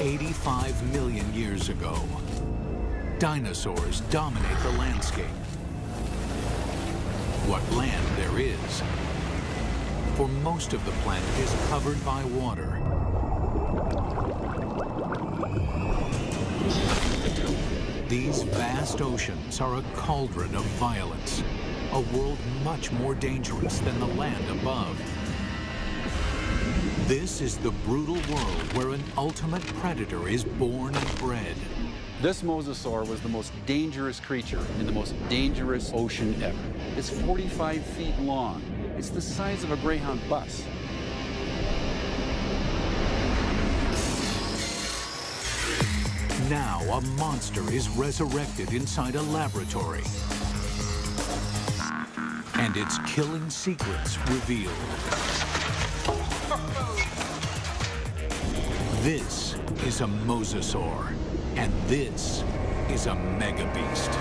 85 million years ago, dinosaurs dominate the landscape. What land there is, for most of the planet is covered by water. These vast oceans are a cauldron of violence, a world much more dangerous than the land above. This is the brutal world where an ultimate predator is born and bred. This mosasaur was the most dangerous creature in the most dangerous ocean ever. It's 45 feet long. It's the size of a Greyhound bus. Now a monster is resurrected inside a laboratory, and its killing secrets revealed. This is a mosasaur, and this is a megabeast.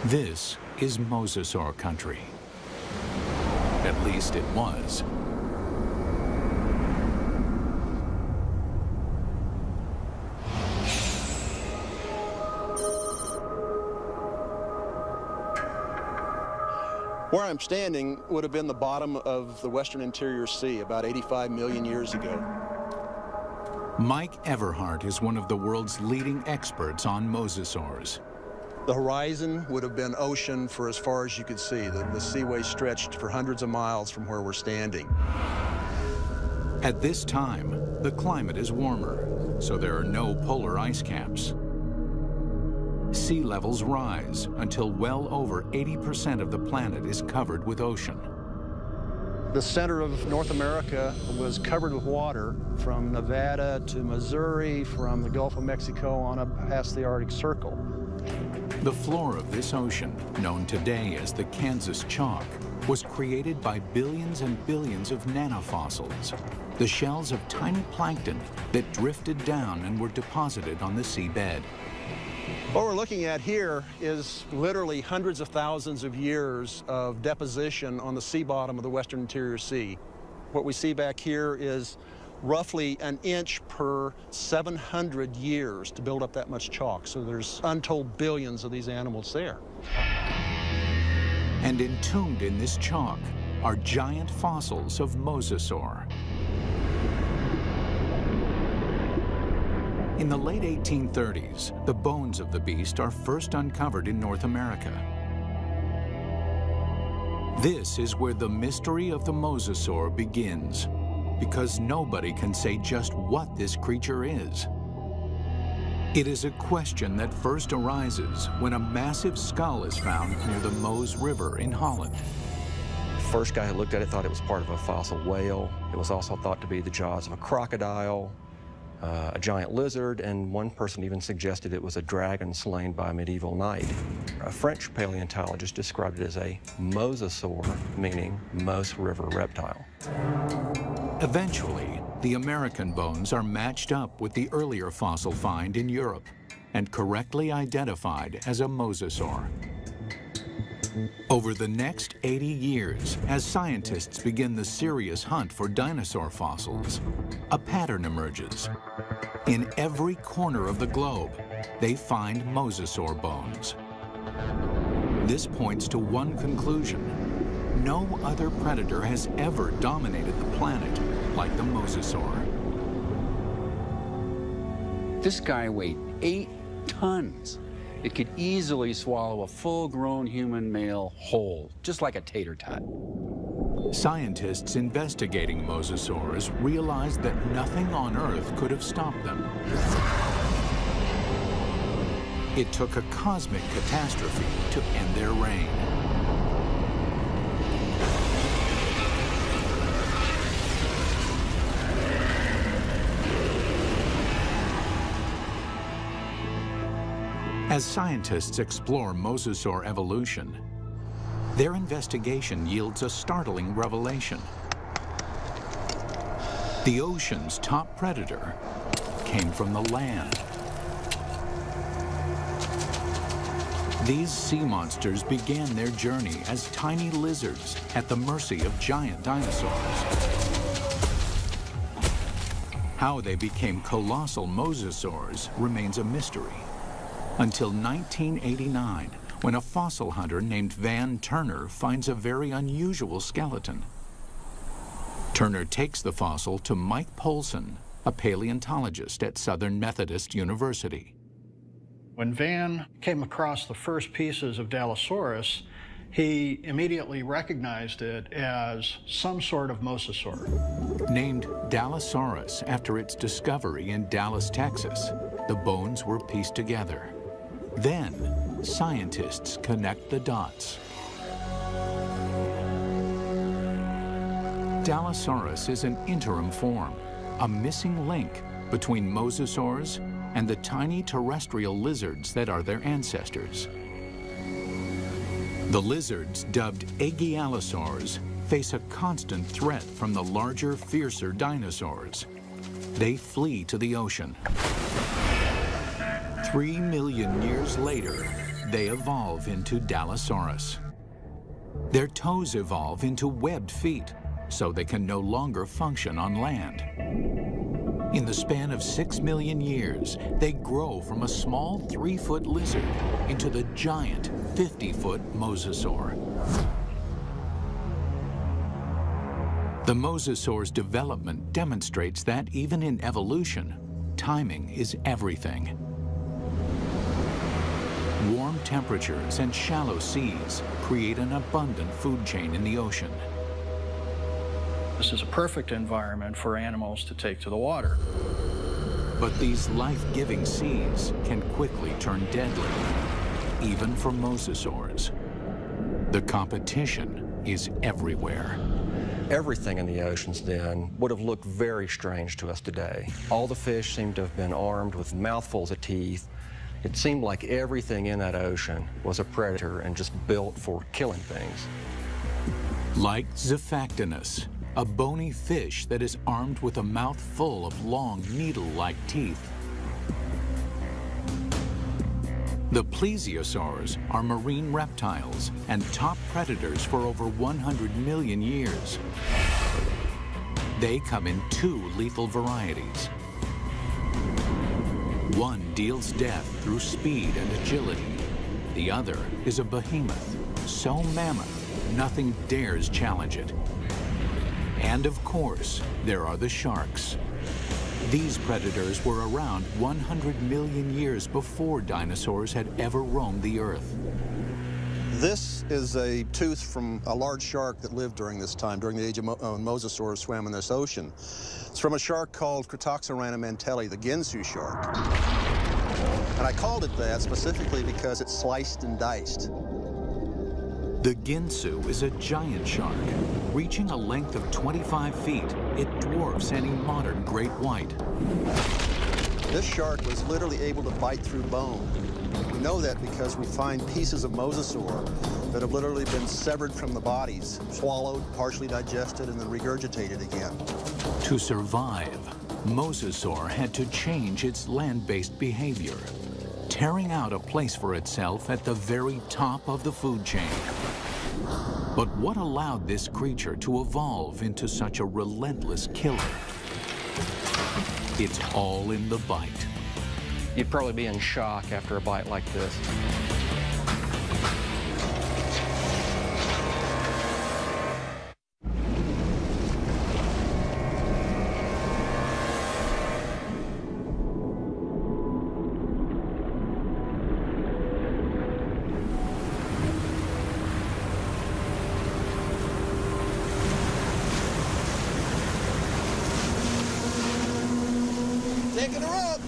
This is mosasaur country. At least it was. Where I'm standing would have been the bottom of the Western Interior Sea about 85 million years ago. Mike Everhart is one of the world's leading experts on mosasaurs. The horizon would have been ocean for as far as you could see. The seaway stretched for hundreds of miles from where we're standing. At this time, the climate is warmer, so there are no polar ice caps. Sea levels rise until well over 80% of the planet is covered with ocean. The center of North America was covered with water from Nevada to Missouri, from the Gulf of Mexico on up past the Arctic Circle. The floor of this ocean, known today as the Kansas Chalk, was created by billions and billions of nanofossils, the shells of tiny plankton that drifted down and were deposited on the seabed. What we're looking at here is literally hundreds of thousands of years of deposition on the sea bottom of the Western Interior Sea. What we see back here is roughly an inch per 700 years to build up that much chalk. So there's untold billions of these animals there. And entombed in this chalk are giant fossils of mosasaur. In the late 1830s, the bones of the beast are first uncovered in North America. This is where the mystery of the mosasaur begins, because nobody can say just what this creature is. It is a question that first arises when a massive skull is found near the Meuse River in Holland. The first guy who looked at it thought it was part of a fossil whale. It was also thought to be the jaws of a crocodile, a giant lizard, and one person even suggested it was a dragon slain by a medieval knight. A French paleontologist described it as a mosasaur, meaning Meuse River reptile. Eventually, the American bones are matched up with the earlier fossil find in Europe and correctly identified as a mosasaur. Over the next 80 years, as scientists begin the serious hunt for dinosaur fossils, a pattern emerges. In every corner of the globe, they find mosasaur bones. This points to one conclusion. No other predator has ever dominated the planet like the mosasaur. This guy weighed 8 tons. It could easily swallow a full-grown human male whole, just like a tater tot. Scientists investigating mosasaurs realized that nothing on Earth could have stopped them. It took a cosmic catastrophe to end their reign. As scientists explore mosasaur evolution, their investigation yields a startling revelation. The ocean's top predator came from the land. These sea monsters began their journey as tiny lizards at the mercy of giant dinosaurs. How they became colossal mosasaurs remains a mystery, until 1989, when a fossil hunter named Van Turner finds a very unusual skeleton. Turner takes the fossil to Mike Polson, a paleontologist at Southern Methodist University. When Van came across the first pieces of Dallosaurus, he immediately recognized it as some sort of mosasaur. Named Dallosaurus after its discovery in Dallas, Texas, the bones were pieced together. Then, scientists connect the dots. Dallosaurus is an interim form, a missing link between mosasaurs and the tiny terrestrial lizards that are their ancestors. The lizards, dubbed Aegialosaurs, face a constant threat from the larger, fiercer dinosaurs. They flee to the ocean. 3 million years later, they evolve into Dallosaurus. Their toes evolve into webbed feet, so they can no longer function on land. In the span of 6 million years, they grow from a small 3-foot lizard into the giant 50-foot mosasaur. The mosasaur's development demonstrates that even in evolution, timing is everything. Warm temperatures and shallow seas create an abundant food chain in the ocean. This is a perfect environment for animals to take to the water. But these life-giving seas can quickly turn deadly, even for mosasaurs. The competition is everywhere. Everything in the oceans then would have looked very strange to us today. All the fish seemed to have been armed with mouthfuls of teeth. It seemed like everything in that ocean was a predator and just built for killing things. Like Zephactinus, a bony fish that is armed with a mouth full of long, needle-like teeth. The plesiosaurs are marine reptiles and top predators for over 100 million years. They come in 2 lethal varieties. One deals death through speed and agility. The other is a behemoth, so mammoth, nothing dares challenge it. And of course, there are the sharks. These predators were around 100 million years before dinosaurs had ever roamed the earth. This is a tooth from a large shark that lived during this time, during the age of mosasaurs swam in this ocean. It's from a shark called Cretoxorana mantelli, the Ginsu shark. And I called it that specifically because it's sliced and diced. The Ginsu is a giant shark. Reaching a length of 25 feet, it dwarfs any modern great white. This shark was literally able to bite through bone. We know that because we find pieces of mosasaur that have literally been severed from the bodies, swallowed, partially digested, and then regurgitated again. To survive, mosasaur had to change its land-based behavior, tearing out a place for itself at the very top of the food chain. But what allowed this creature to evolve into such a relentless killer? It's all in the bite. You'd probably be in shock after a bite like this. Taking her up.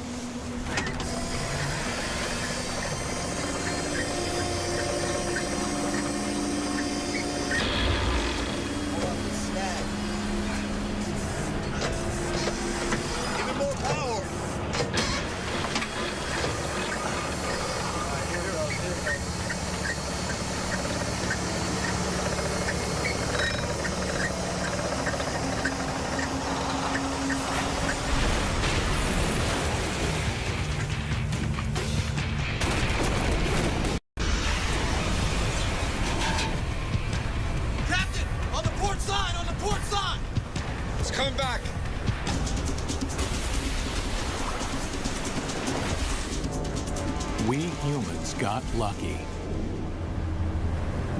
We humans got lucky.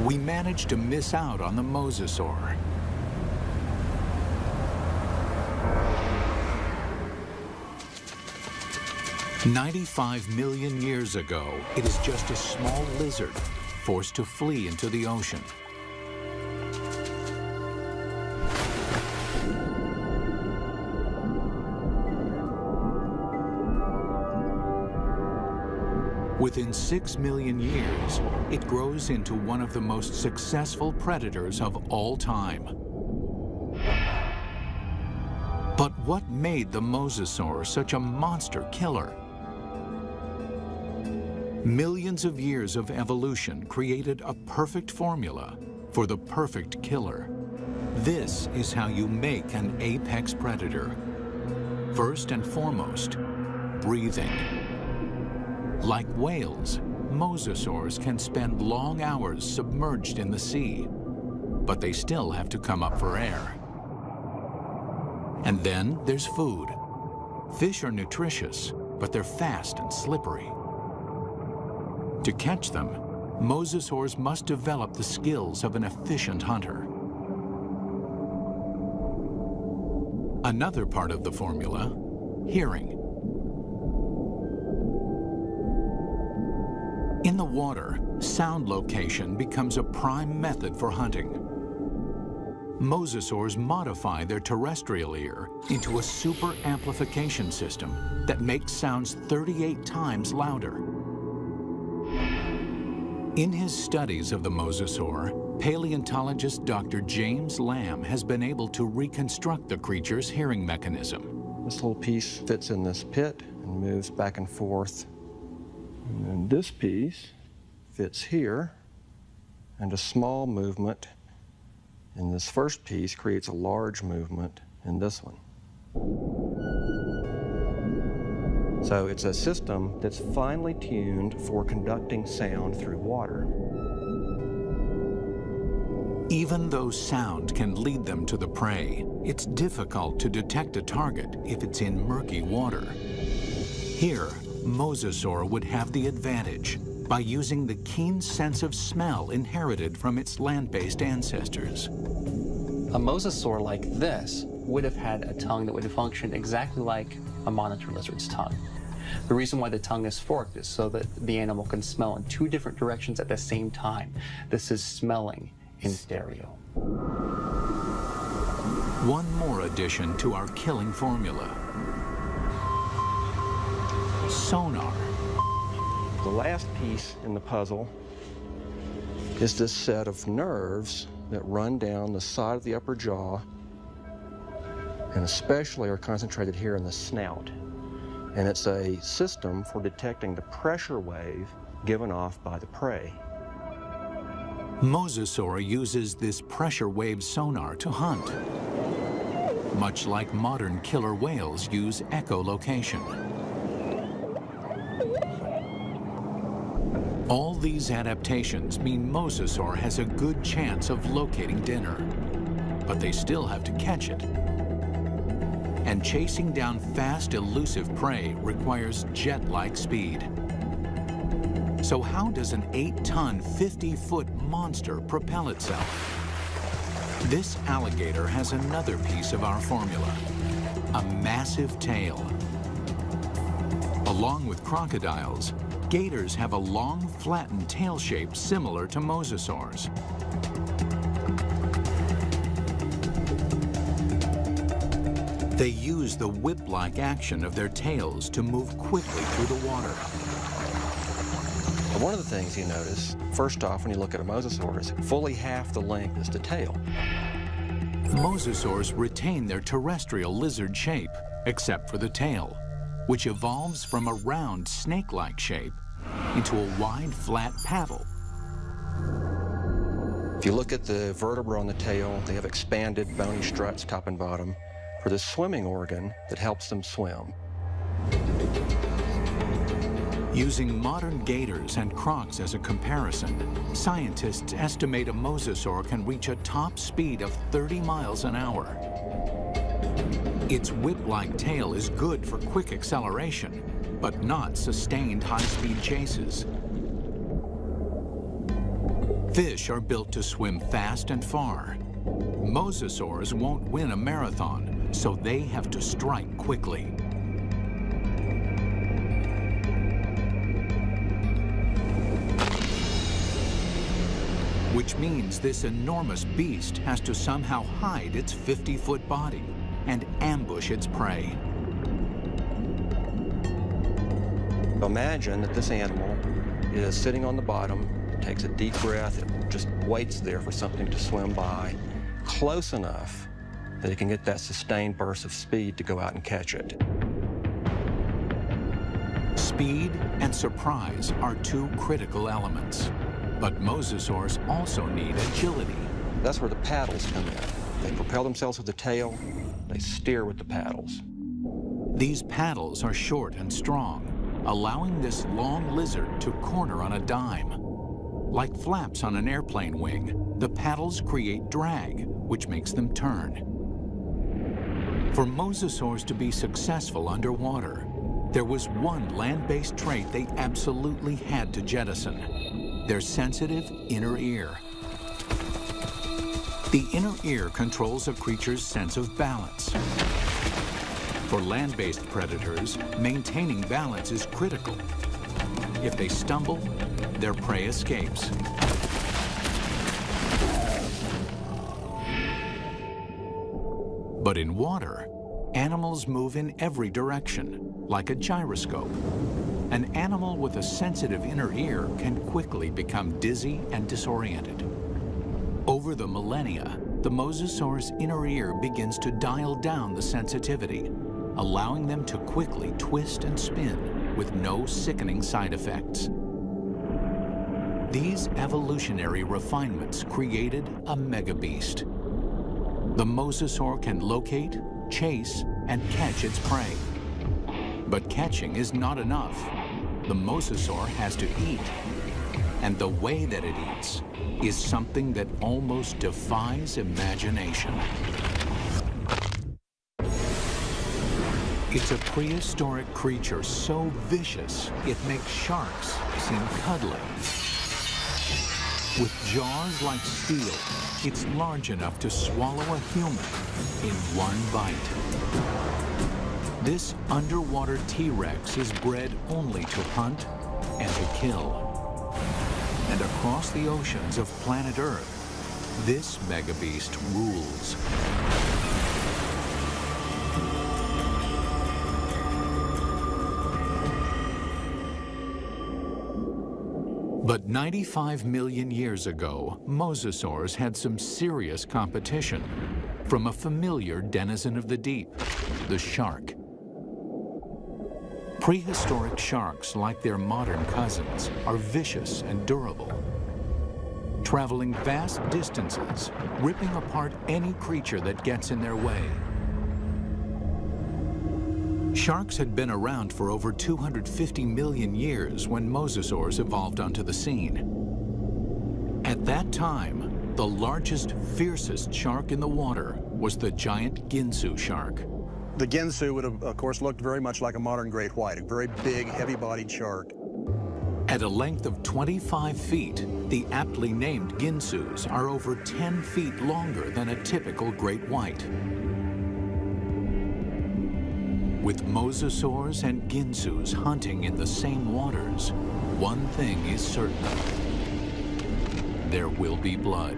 We managed to miss out on the mosasaur. "95 million years ago, it is just a small lizard forced to flee into the ocean. Within 6 million years, it grows into one of the most successful predators of all time. But what made the mosasaur such a monster killer? Millions of years of evolution created a perfect formula for the perfect killer. This is how you make an apex predator. First and foremost, breathing. Like whales, mosasaurs can spend long hours submerged in the sea, but they still have to come up for air. And then there's food. Fish are nutritious, but they're fast and slippery. To catch them, mosasaurs must develop the skills of an efficient hunter. Another part of the formula, hearing. In the water, sound location becomes a prime method for hunting. Mosasaurs modify their terrestrial ear into a super amplification system that makes sounds 38 times louder. In his studies of the mosasaur, paleontologist Dr. James Lamb has been able to reconstruct the creature's hearing mechanism. This little piece fits in this pit and moves back and forth. And then this piece fits here, and a small movement in this first piece creates a large movement in this one. So it's a system that's finely tuned for conducting sound through water. Even though sound can lead them to the prey, it's difficult to detect a target if it's in murky water. Here, mosasaur would have the advantage by using the keen sense of smell inherited from its land-based ancestors. A mosasaur like this would have had a tongue that would have functioned exactly like a monitor lizard's tongue. The reason why the tongue is forked is so that the animal can smell in 2 different directions at the same time. This is smelling in stereo. One more addition to our killing formula: sonar. The last piece in the puzzle is this set of nerves that run down the side of the upper jaw and especially are concentrated here in the snout. And it's a system for detecting the pressure wave given off by the prey. Mosasaur uses this pressure wave sonar to hunt, much like modern killer whales use echolocation. All these adaptations mean mosasaur has a good chance of locating dinner, but they still have to catch it. And chasing down fast, elusive prey requires jet-like speed. So how does an 8-ton, 50-foot monster propel itself? This alligator has another piece of our formula: a massive tail. Along with crocodiles, gators have a long, flattened tail shape similar to mosasaurs. They use the whip-like action of their tails to move quickly through the water. One of the things you notice, first off, when you look at a mosasaur, is fully half the length is the tail. Mosasaurs retain their terrestrial lizard shape, except for the tail, which evolves from a round, snake-like shape into a wide, flat paddle. If you look at the vertebra on the tail, they have expanded bony struts top and bottom for the swimming organ that helps them swim. Using modern gators and crocs as a comparison, scientists estimate a mosasaur can reach a top speed of 30 miles an hour. Its whip-like tail is good for quick acceleration, but not sustained high-speed chases. Fish are built to swim fast and far. Mosasaurs won't win a marathon, so they have to strike quickly. Which means this enormous beast has to somehow hide its 50-foot body and ambush its prey. Imagine that this animal is sitting on the bottom, takes a deep breath, it just waits there for something to swim by, close enough that it can get that sustained burst of speed to go out and catch it. Speed and surprise are two critical elements. But mosasaurs also need agility. That's where the paddles come in. They propel themselves with the tail, they steer with the paddles. These paddles are short and strong, allowing this long lizard to corner on a dime. Like flaps on an airplane wing, the paddles create drag, which makes them turn. For mosasaurs to be successful underwater, there was one land-based trait they absolutely had to jettison: their sensitive inner ear. The inner ear controls a creature's sense of balance. For land-based predators, maintaining balance is critical. If they stumble, their prey escapes. But in water, animals move in every direction, like a gyroscope. An animal with a sensitive inner ear can quickly become dizzy and disoriented. Over the millennia, the mosasaur's inner ear begins to dial down the sensitivity, allowing them to quickly twist and spin with no sickening side effects. These evolutionary refinements created a megabeast. The mosasaur can locate, chase, and catch its prey. But catching is not enough. The mosasaur has to eat. And the way that it eats is something that almost defies imagination. It's a prehistoric creature so vicious, it makes sharks seem cuddly. With jaws like steel, it's large enough to swallow a human in one bite. This underwater T-Rex is bred only to hunt and to kill. And across the oceans of planet Earth, this megabeast rules. But 95 million years ago, mosasaurs had some serious competition from a familiar denizen of the deep, the shark. Prehistoric sharks, like their modern cousins, are vicious and durable, traveling vast distances, ripping apart any creature that gets in their way. Sharks had been around for over 250 million years when mosasaurs evolved onto the scene. At that time, the largest, fiercest shark in the water was the giant Ginsu shark. The Ginsu would have, of course, looked very much like a modern great white, a very big, heavy-bodied shark. At a length of 25 feet, the aptly named Ginsus are over 10 feet longer than a typical great white. With mosasaurs and Ginsus hunting in the same waters, one thing is certain: there will be blood.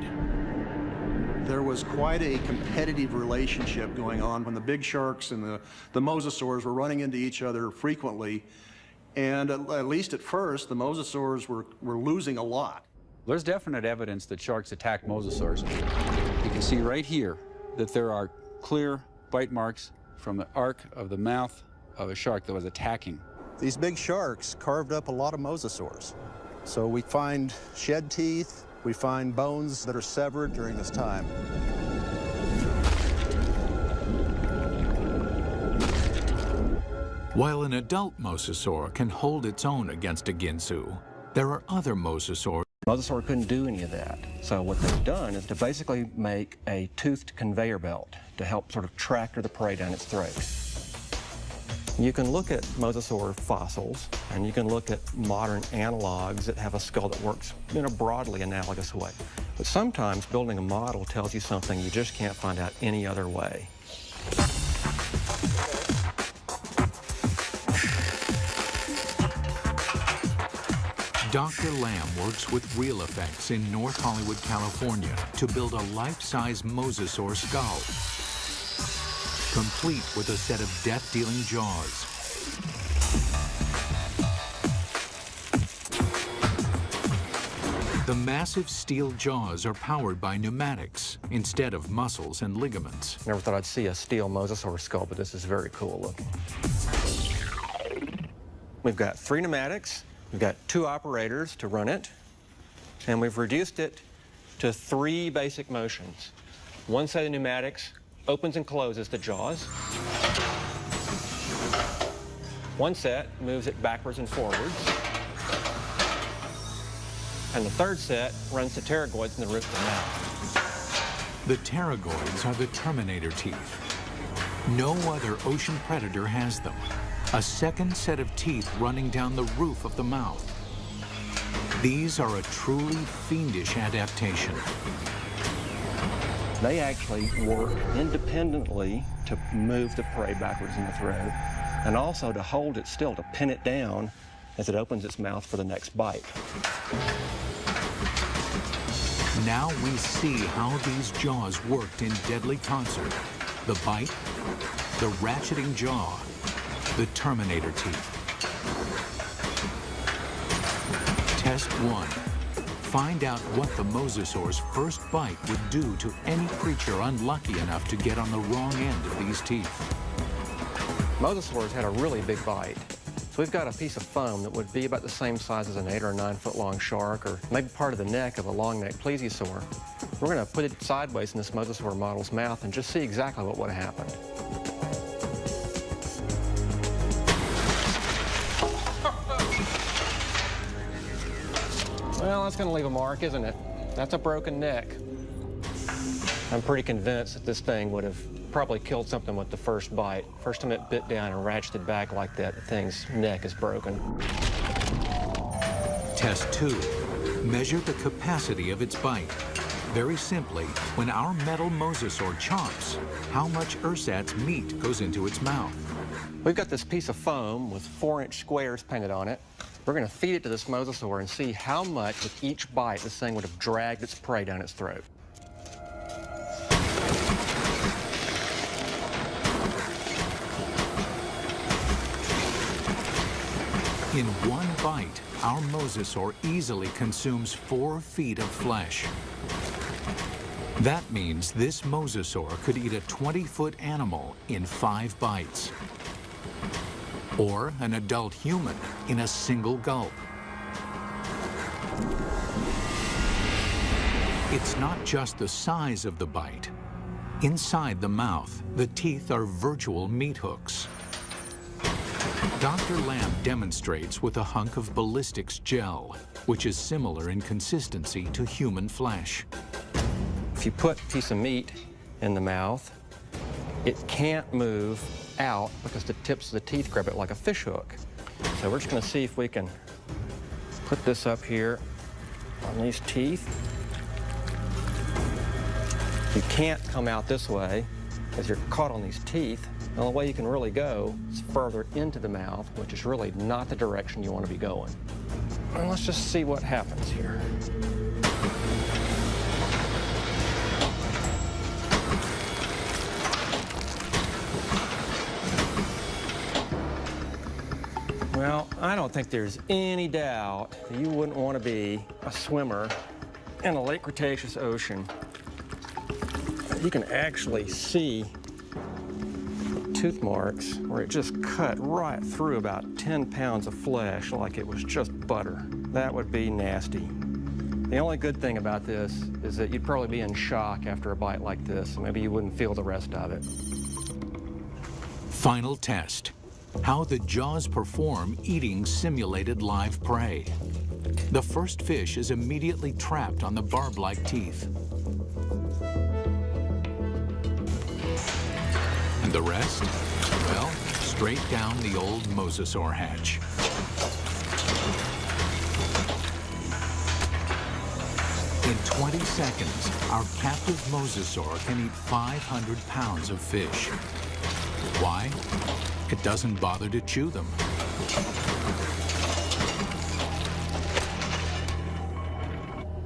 There was quite a competitive relationship going on when the big sharks and the mosasaurs were running into each other frequently. And at least at first, the mosasaurs were losing a lot. There's definite evidence that sharks attack mosasaurs. You can see right here that there are clear bite marks from the arc of the mouth of a shark that was attacking. These big sharks carved up a lot of mosasaurs. So we find shed teeth, we find bones that are severed during this time. While an adult mosasaur can hold its own against a Ginsu, there are other mosasaurs. Mosasaur couldn't do any of that. So what they've done is to basically make a toothed conveyor belt to help sort of tractor the prey down its throat. You can look at mosasaur fossils, and you can look at modern analogs that have a skull that works in a broadly analogous way. But sometimes building a model tells you something you just can't find out any other way. Dr. Lamb works with Real Effects in North Hollywood, California to build a life-size mosasaur skull, complete with a set of death-dealing jaws. The massive steel jaws are powered by pneumatics instead of muscles and ligaments. Never thought I'd see a steel mosasaur skull, but this is very cool looking. We've got 3 pneumatics. We've got 2 operators to run it, and we've reduced it to 3 basic motions. One set of pneumatics opens and closes the jaws. One set moves it backwards and forwards. And the third set runs the pterygoids in the roof of the mouth. The pterygoids are the Terminator teeth. No other ocean predator has them. A second set of teeth running down the roof of the mouth. These are a truly fiendish adaptation. They actually work independently to move the prey backwards in the throat, and also to hold it still, to pin it down as it opens its mouth for the next bite. Now we see how these jaws worked in deadly concert. The bite, the ratcheting jaw, the Terminator teeth. Test 1. Find out what the mosasaur's first bite would do to any creature unlucky enough to get on the wrong end of these teeth. Mosasaurs had a really big bite. So we've got a piece of foam that would be about the same size as an 8 or 9 foot long shark, or maybe part of the neck of a long-necked plesiosaur. We're going to put it sideways in this mosasaur model's mouth and just see exactly what would have happened. Well, that's going to leave a mark, isn't it? That's a broken neck. I'm pretty convinced that this thing would have probably killed something with the first bite. First time it bit down and ratcheted back like that, the thing's neck is broken. Test 2. Measure the capacity of its bite. Very simply, when our metal mosasaur chomps, how much ersatz meat goes into its mouth? We've got this piece of foam with 4-inch squares painted on it. We're going to feed it to this mosasaur and see how much with each bite this thing would have dragged its prey down its throat. In one bite, our mosasaur easily consumes 4 feet of flesh. That means this mosasaur could eat a 20-foot animal in 5 bites. Or an adult human in a single gulp. It's not just the size of the bite. Inside the mouth, the teeth are virtual meat hooks. Dr. Lamb demonstrates with a hunk of ballistics gel, which is similar in consistency to human flesh. If you put a piece of meat in the mouth, it can't move out because the tips of the teeth grab it like a fish hook. So we're just going to see if we can put this up here on these teeth. You can't come out this way as you're caught on these teeth. The only way you can really go is further into the mouth, which is really not the direction you want to be going. And let's just see what happens here. Well, I don't think there's any doubt that you wouldn't want to be a swimmer in a late Cretaceous ocean. You can actually see tooth marks where it just cut right through about 10 pounds of flesh like it was just butter. That would be nasty. The only good thing about this is that you'd probably be in shock after a bite like this. Maybe you wouldn't feel the rest of it. Final test. How the jaws perform eating simulated live prey. The first fish is immediately trapped on the barb-like teeth. And the rest? Well, straight down the old mosasaur hatch. In 20 seconds, our captive mosasaur can eat 500 pounds of fish. Why? It doesn't bother to chew them.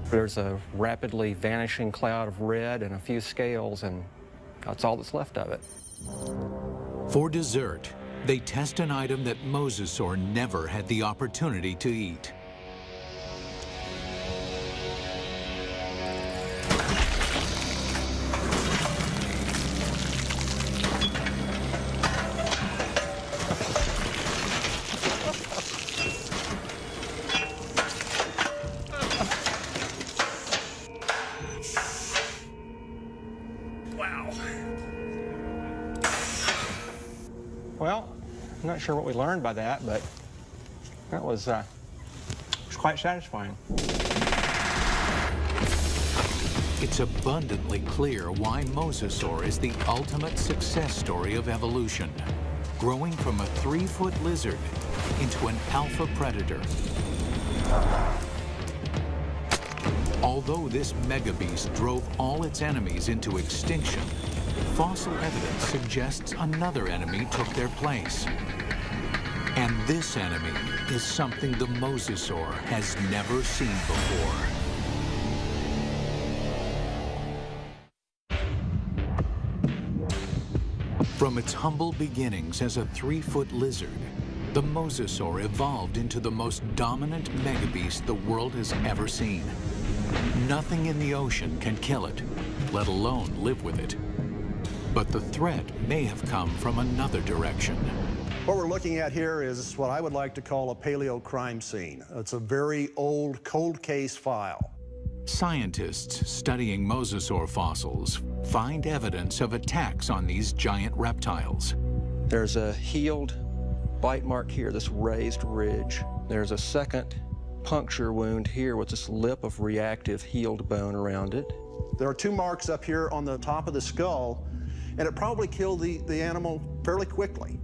There's a rapidly vanishing cloud of red and a few scales, and that's all that's left of it. For dessert, they test an item that mosasaur never had the opportunity to eat. Well, I'm not sure what we learned by that, but that was quite satisfying. It's abundantly clear why mosasaur is the ultimate success story of evolution, growing from a 3-foot lizard into an alpha predator. Although this megabeast drove all its enemies into extinction, fossil evidence suggests another enemy took their place. And this enemy is something the mosasaur has never seen before. From its humble beginnings as a 3-foot lizard, the mosasaur evolved into the most dominant megabeast the world has ever seen. Nothing in the ocean can kill it, let alone live with it. But the threat may have come from another direction. What we're looking at here is what I would like to call a paleo crime scene. It's a very old cold case file. Scientists studying mosasaur fossils find evidence of attacks on these giant reptiles. There's a healed bite mark here, this raised ridge. There's a second puncture wound here with this lip of reactive healed bone around it. There are 2 marks up here on the top of the skull, and it probably killed the animal fairly quickly.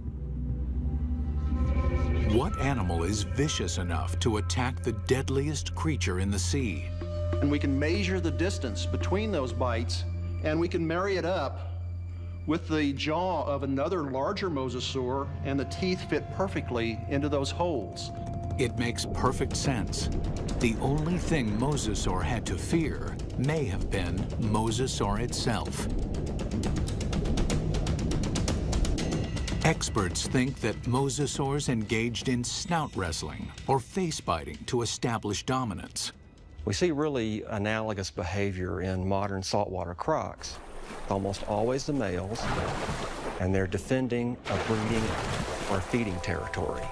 What animal is vicious enough to attack the deadliest creature in the sea? And we can measure the distance between those bites, and we can marry it up with the jaw of another larger mosasaur, and the teeth fit perfectly into those holes. It makes perfect sense. The only thing mosasaur had to fear may have been mosasaur itself. Experts think that mosasaurs engaged in snout wrestling or face biting to establish dominance. We see really analogous behavior in modern saltwater crocs. Almost always the males, and they're defending a breeding or feeding territory.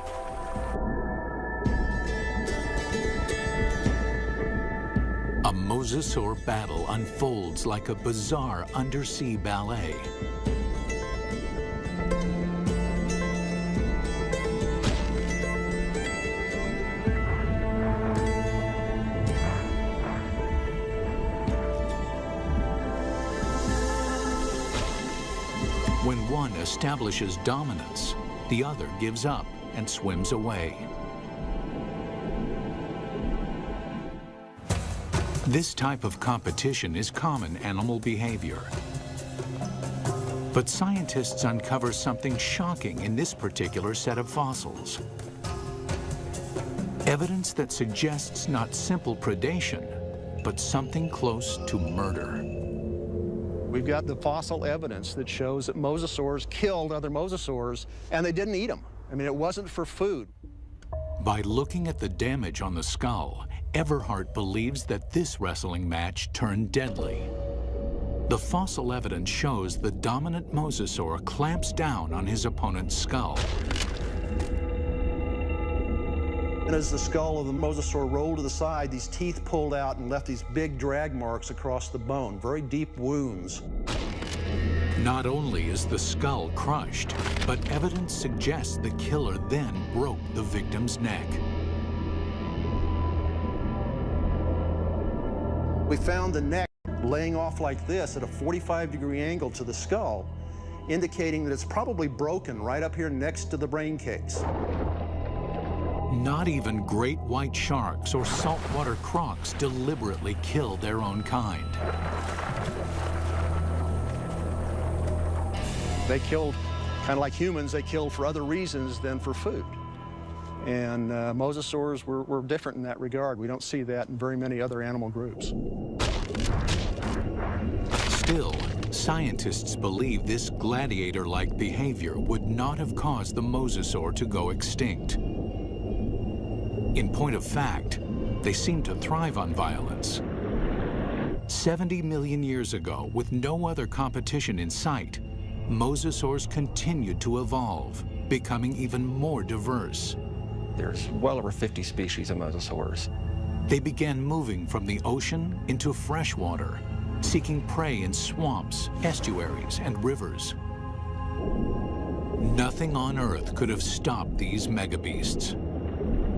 A mosasaur battle unfolds like a bizarre undersea ballet. When one establishes dominance, the other gives up and swims away. This type of competition is common animal behavior. But scientists uncover something shocking in this particular set of fossils. Evidence that suggests not simple predation, but something close to murder. We've got the fossil evidence that shows that mosasaurs killed other mosasaurs, and they didn't eat them. I mean, it wasn't for food. By looking at the damage on the skull, Everhart believes that this wrestling match turned deadly. The fossil evidence shows the dominant mosasaur clamps down on his opponent's skull. And as the skull of the mosasaur rolled to the side, these teeth pulled out and left these big drag marks across the bone, very deep wounds. Not only is the skull crushed, but evidence suggests the killer then broke the victim's neck. We found the neck laying off like this at a 45-degree angle to the skull, indicating that it's probably broken right up here next to the brain case. Not even great white sharks or saltwater crocs deliberately kill their own kind. They killed, kind of like humans, they killed for other reasons than for food. And mosasaurs were different in that regard. We don't see that in very many other animal groups. Still, scientists believe this gladiator-like behavior would not have caused the mosasaur to go extinct. In point of fact, they seem to thrive on violence. 70 million years ago, with no other competition in sight, mosasaurs continued to evolve, becoming even more diverse. There's well over 50 species of mosasaurs. They began moving from the ocean into freshwater, seeking prey in swamps, estuaries, and rivers. Nothing on Earth could have stopped these megabeasts.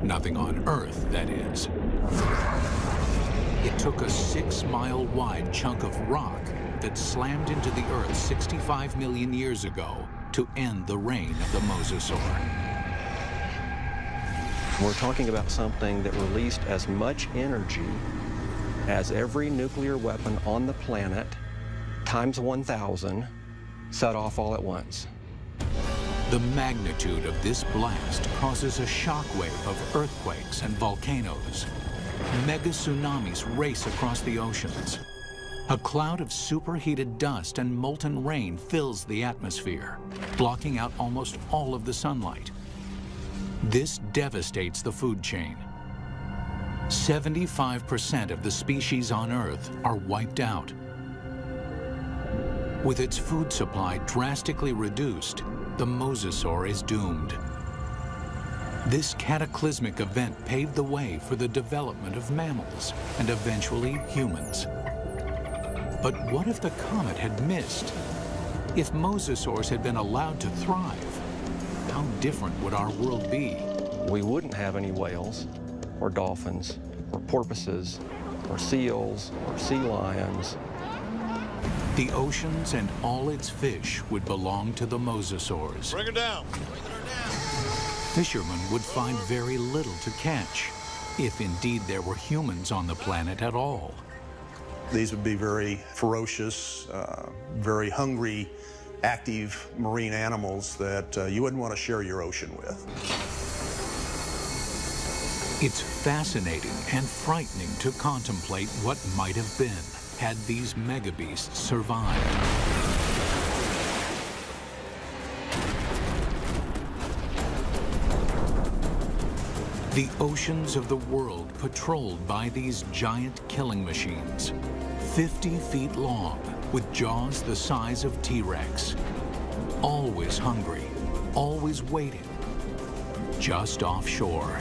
Nothing on Earth, that is. It took a 6-mile-wide chunk of rock that slammed into the Earth 65 million years ago to end the reign of the mosasaur. We're talking about something that released as much energy as every nuclear weapon on the planet, times 1,000, set off all at once. The magnitude of this blast causes a shockwave of earthquakes and volcanoes. Mega tsunamis race across the oceans. A cloud of superheated dust and molten rain fills the atmosphere, blocking out almost all of the sunlight. This devastates the food chain. 75% of the species on Earth are wiped out. With its food supply drastically reduced, the mosasaur is doomed. This cataclysmic event paved the way for the development of mammals and eventually humans. But what if the comet had missed? If mosasaurs had been allowed to thrive, how different would our world be? We wouldn't have any whales, or dolphins, or porpoises, or seals, or sea lions. The oceans and all its fish would belong to the mosasaurs. Bring her down. Fishermen would find very little to catch, if indeed there were humans on the planet at all. These would be very ferocious, very hungry, active marine animals that you wouldn't want to share your ocean with. It's fascinating and frightening to contemplate what might have been had these megabeasts survived. The oceans of the world patrolled by these giant killing machines, 50 feet long, with jaws the size of T-Rex. Always hungry, always waiting, just offshore.